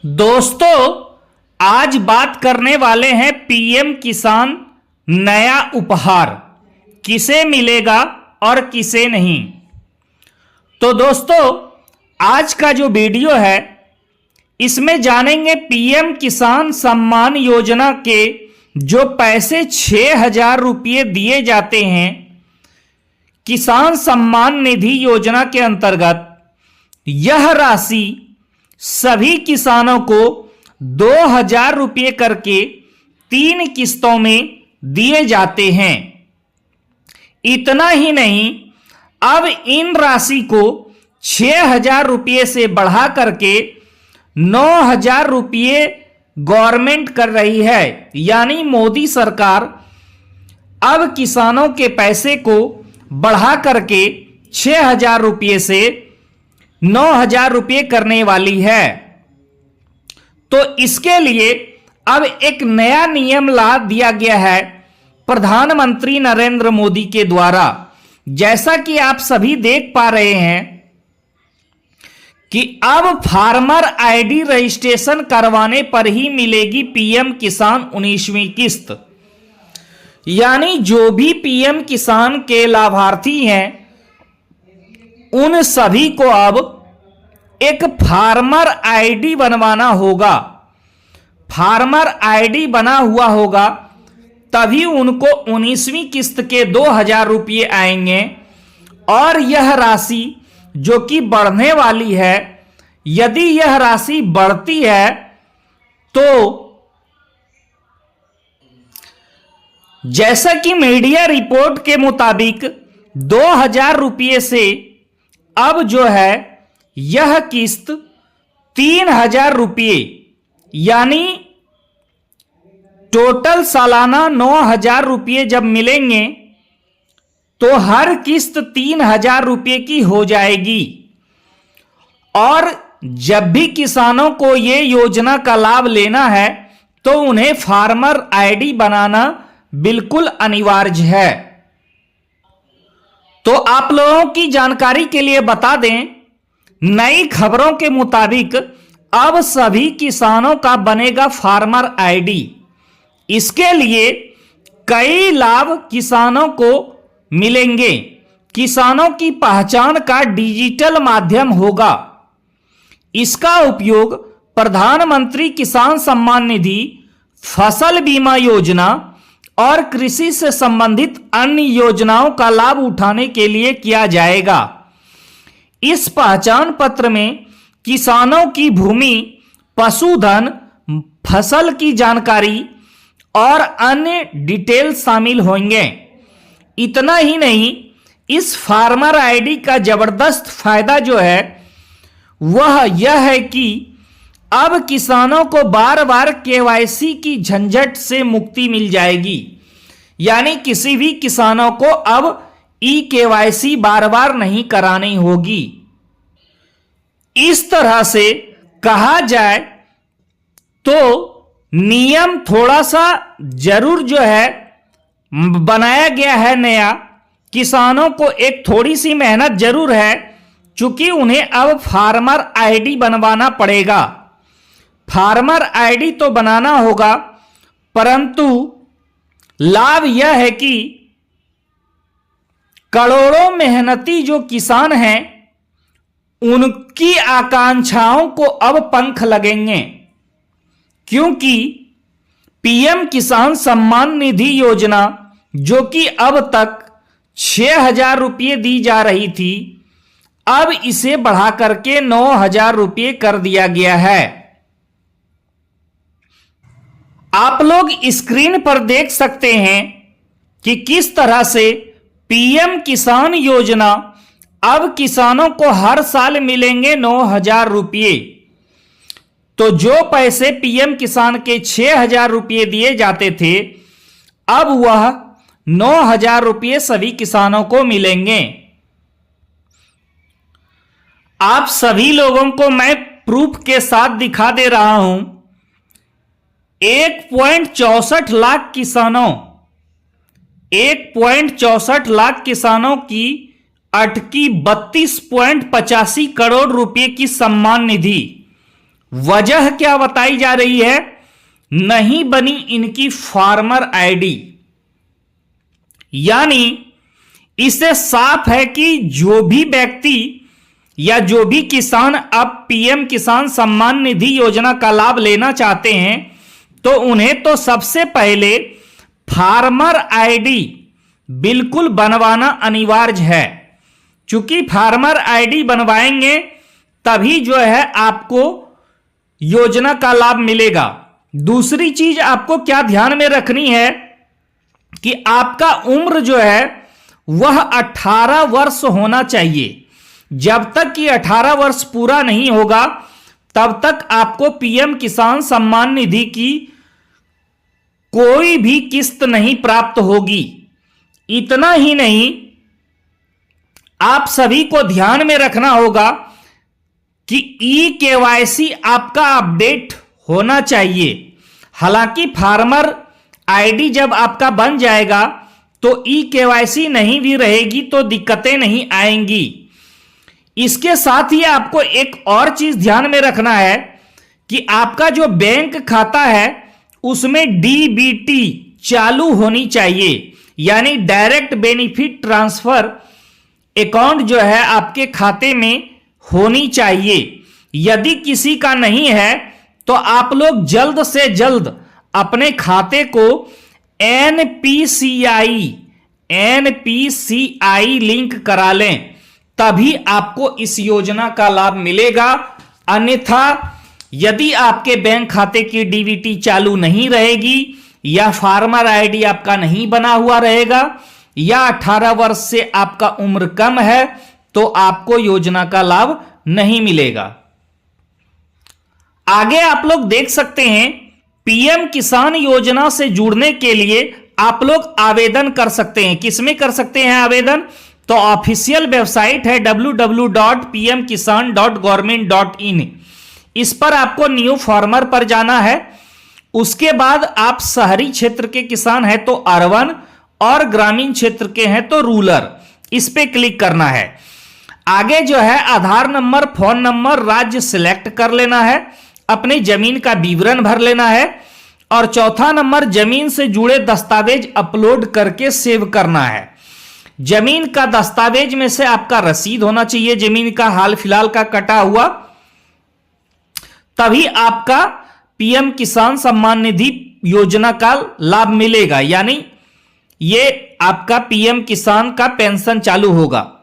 दोस्तों, आज बात करने वाले हैं पीएम किसान नया उपहार किसे मिलेगा और किसे नहीं। तो दोस्तों, आज का जो वीडियो है इसमें जानेंगे पीएम किसान सम्मान योजना के जो पैसे 6,000 रुपये दिए जाते हैं किसान सम्मान निधि योजना के अंतर्गत, यह राशि सभी किसानों को 2,000 रुपये करके 3 किस्तों में दिए जाते हैं। इतना ही नहीं, अब इन राशि को 6,000 रुपये से बढ़ा करके 9,000 रुपये गवर्नमेंट कर रही है। यानी मोदी सरकार अब किसानों के पैसे को बढ़ा करके 6,000 रुपये से 9,000 रुपये करने वाली है। तो इसके लिए अब एक नया नियम ला दिया गया है प्रधानमंत्री नरेंद्र मोदी के द्वारा। जैसा कि आप सभी देख पा रहे हैं कि अब फार्मर आईडी रजिस्ट्रेशन करवाने पर ही मिलेगी पीएम किसान 19वीं किस्त। यानी जो भी पीएम किसान के लाभार्थी हैं उन सभी को अब एक फार्मर आईडी बनवाना होगा। फार्मर आईडी बना हुआ होगा तभी उनको 19वीं किस्त के 2,000 रुपये आएंगे। और यह राशि जो कि बढ़ने वाली है, यदि यह राशि बढ़ती है तो जैसा कि मीडिया रिपोर्ट के मुताबिक 2,000 रुपये से अब जो है यह किस्त 3,000 रुपये यानी टोटल सालाना 9,000 रुपये जब मिलेंगे तो हर किस्त 3,000 रुपये की हो जाएगी। और जब भी किसानों को ये योजना का लाभ लेना है तो उन्हें फार्मर आईडी बनाना बिल्कुल अनिवार्य है। तो आप लोगों की जानकारी के लिए बता दें, नई खबरों के मुताबिक अब सभी किसानों का बनेगा फार्मर आईडी। इसके लिए कई लाभ किसानों को मिलेंगे। किसानों की पहचान का डिजिटल माध्यम होगा। इसका उपयोग प्रधानमंत्री किसान सम्मान निधि, फसल बीमा योजना और कृषि से संबंधित अन्य योजनाओं का लाभ उठाने के लिए किया जाएगा। इस पहचान पत्र में किसानों की भूमि, पशुधन, फसल की जानकारी और अन्य डिटेल शामिल होंगे। इतना ही नहीं, इस फार्मर आईडी का जबरदस्त फायदा जो है वह यह है कि अब किसानों को बार बार केवाईसी की झंझट से मुक्ति मिल जाएगी। यानी किसी भी किसानों को अब ई केवाईसी बार बार नहीं करानी होगी। इस तरह से कहा जाए तो नियम थोड़ा सा जरूर जो है बनाया गया है नया। किसानों को एक थोड़ी सी मेहनत जरूर है, चूंकि उन्हें अब फार्मर आईडी बनवाना पड़ेगा। फार्मर आईडी तो बनाना होगा, परंतु लाभ यह है कि करोड़ों मेहनती जो किसान हैं उनकी आकांक्षाओं को अब पंख लगेंगे। क्योंकि पीएम किसान सम्मान निधि योजना जो कि अब तक 6,000 रुपये दी जा रही थी, अब इसे बढ़ा करके 9,000 रुपये कर दिया गया है। आप लोग स्क्रीन पर देख सकते हैं कि किस तरह से पीएम किसान योजना अब किसानों को हर साल मिलेंगे 9,000 रुपये। तो जो पैसे पीएम किसान के 6,000 रुपये दिए जाते थे, अब वह 9,000 रुपये सभी किसानों को मिलेंगे। आप सभी लोगों को मैं प्रूफ के साथ दिखा दे रहा हूं। 1.64 लाख किसानों 1.64 लाख किसानों की अटकी 32.85 करोड़ रुपए की सम्मान निधि वजह क्या बताई जा रही है? नहीं बनी इनकी फार्मर आईडी। यानी इससे साफ है कि जो भी व्यक्ति या जो भी किसान अब पीएम किसान सम्मान निधि योजना का लाभ लेना चाहते हैं तो उन्हें तो सबसे पहले फार्मर आईडी बिल्कुल बनवाना अनिवार्य है। चूंकि फार्मर आईडी बनवाएंगे तभी जो है आपको योजना का लाभ मिलेगा। दूसरी चीज आपको क्या ध्यान में रखनी है कि आपका उम्र जो है वह 18 वर्ष होना चाहिए। जब तक कि 18 वर्ष पूरा नहीं होगा तब तक आपको पीएम किसान सम्मान निधि की कोई भी किस्त नहीं प्राप्त होगी। इतना ही नहीं, आप सभी को ध्यान में रखना होगा कि ई-केवाईसी आपका अपडेट होना चाहिए। हालांकि फार्मर आईडी जब आपका बन जाएगा तो ई-केवाईसी नहीं भी रहेगी तो दिक्कतें नहीं आएंगी। इसके साथ ही आपको एक और चीज ध्यान में रखना है कि आपका जो बैंक खाता है उसमें डीबीटी चालू होनी चाहिए, यानी डायरेक्ट बेनिफिट ट्रांसफर अकाउंट जो है आपके खाते में होनी चाहिए। यदि किसी का नहीं है तो आप लोग जल्द से जल्द अपने खाते को एनपीसीआई लिंक करा लें, तभी आपको इस योजना का लाभ मिलेगा। अन्यथा यदि आपके बैंक खाते की डीबीटी चालू नहीं रहेगी या फार्मर आईडी आपका नहीं बना हुआ रहेगा या 18 वर्ष से आपका उम्र कम है तो आपको योजना का लाभ नहीं मिलेगा। आगे आप लोग देख सकते हैं पीएम किसान योजना से जुड़ने के लिए आप लोग आवेदन कर सकते हैं। किसमें कर सकते हैं आवेदन? तो ऑफिशियल वेबसाइट है www.pmkisan.government.in। इस पर आपको न्यू फार्मर पर जाना है। उसके बाद आप शहरी क्षेत्र के किसान हैं तो अर्बन और ग्रामीण क्षेत्र के हैं तो रूरल, इस पे क्लिक करना है। आगे जो है आधार नंबर, फोन नंबर, राज्य सिलेक्ट कर लेना है, अपनी जमीन का विवरण भर लेना है और चौथा नंबर जमीन से जुड़े दस्तावेज अपलोड करके सेव करना है। जमीन का दस्तावेज में से आपका रसीद होना चाहिए, जमीन का हाल फिलहाल का कटा हुआ, तभी आपका पीएम किसान सम्मान निधि योजना का लाभ मिलेगा। यानी ये आपका पीएम किसान का पेंशन चालू होगा।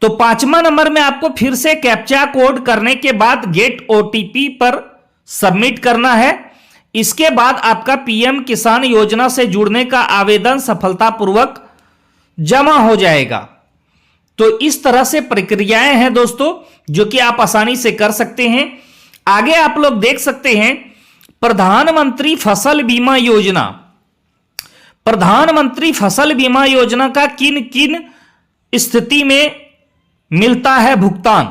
तो 5वां नंबर में आपको फिर से कैप्चा कोड करने के बाद गेट ओटीपी पर सबमिट करना है। इसके बाद आपका पीएम किसान योजना से जुड़ने का आवेदन सफलतापूर्वक जमा हो जाएगा। तो इस तरह से प्रक्रियाएं हैं दोस्तों जो कि आप आसानी से कर सकते हैं। आगे आप लोग देख सकते हैं प्रधानमंत्री फसल बीमा योजना। प्रधानमंत्री फसल बीमा योजना का किन किन स्थिति में मिलता है भुगतान?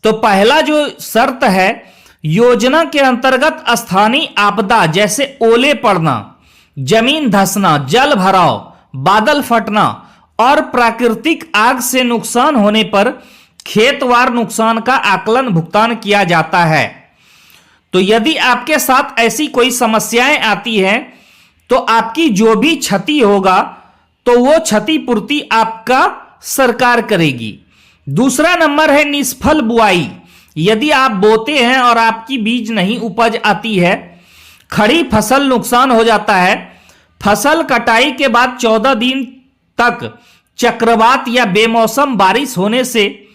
तो पहला जो शर्त है, योजना के अंतर्गत स्थानीय आपदा जैसे ओले पड़ना, जमीन धंसना, जल भराव, बादल फटना और प्राकृतिक आग से नुकसान होने पर खेतवार नुकसान का आकलन भुगतान किया जाता है। तो यदि आपके साथ ऐसी कोई समस्याएं आती हैं तो आपकी जो भी क्षति होगा तो वो क्षतिपूर्ति आपका सरकार करेगी। दूसरा नंबर है निष्फल बुआई। यदि आप बोते हैं और आपकी बीज नहीं उपज आती है, खड़ी फसल नुकसान हो जाता है, फसल कटाई के बाद 14 दिन तक चक्रवात या बेमौसम बारिश होने से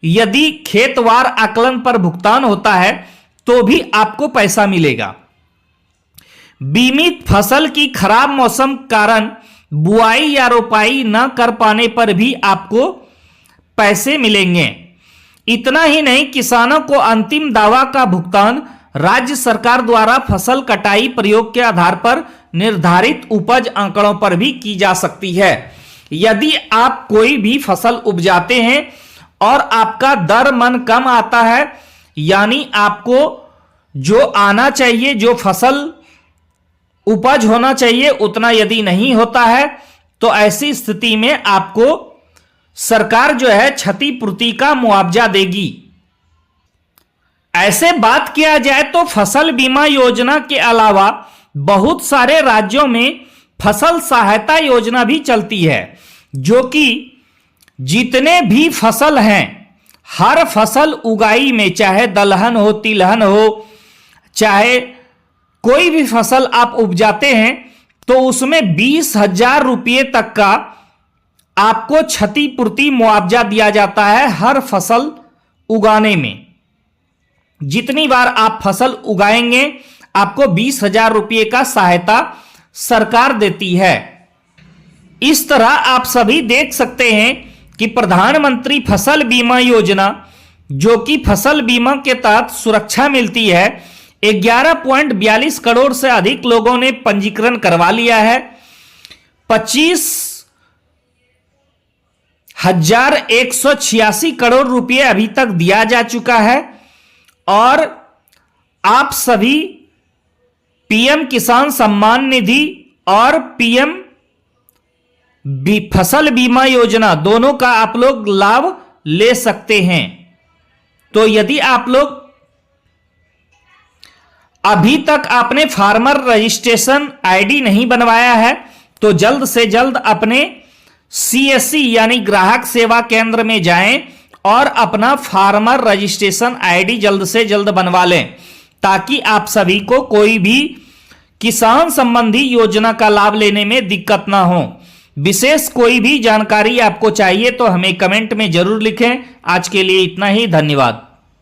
यदि खेतवार आकलन पर भुगतान होता है तो भी आपको पैसा मिलेगा। बीमित फसल की खराब मौसम कारण बुआई या रोपाई न कर पाने पर भी आपको पैसे मिलेंगे। इतना ही नहीं, किसानों को अंतिम दावा का भुगतान राज्य सरकार द्वारा फसल कटाई प्रयोग के आधार पर निर्धारित उपज आंकड़ों पर भी की जा सकती है। यदि आप कोई भी फसल उपजाते हैं और आपका दर मन कम आता है, यानी आपको जो आना चाहिए, जो फसल उपज होना चाहिए उतना यदि नहीं होता है, तो ऐसी स्थिति में आपको सरकार जो है क्षतिपूर्ति का मुआवजा देगी। ऐसे बात किया जाए तो फसल बीमा योजना के अलावा बहुत सारे राज्यों में फसल सहायता योजना भी चलती है, जो कि जितने भी फसल हैं, हर फसल उगाई में, चाहे दलहन हो, तिलहन हो, चाहे कोई भी फसल आप उपजाते हैं, तो उसमें 20,000 रुपये तक का आपको क्षतिपूर्ति मुआवजा दिया जाता है हर फसल उगाने में। जितनी बार आप फसल उगाएंगे आपको 20,000 रुपये का सहायता सरकार देती है। इस तरह आप सभी देख सकते हैं कि प्रधानमंत्री फसल बीमा योजना, जो कि फसल बीमा के तहत सुरक्षा मिलती है, 11.42 करोड़ से अधिक लोगों ने पंजीकरण करवा लिया है। 25,186 करोड़ रुपए अभी तक दिया जा चुका है और आप सभी पीएम किसान सम्मान निधि और पीएम फसल बीमा योजना दोनों का आप लोग लाभ ले सकते हैं। तो यदि आप लोग अभी तक आपने फार्मर रजिस्ट्रेशन आईडी नहीं बनवाया है तो जल्द से जल्द अपने सीएससी यानी ग्राहक सेवा केंद्र में जाएं और अपना फार्मर रजिस्ट्रेशन आईडी जल्द से जल्द बनवा लें, ताकि आप सभी को कोई भी किसान संबंधी योजना का लाभ लेने में दिक्कत ना हो। विशेष कोई भी जानकारी आपको चाहिए तो हमें कमेंट में जरूर लिखें। आज के लिए इतना ही, धन्यवाद।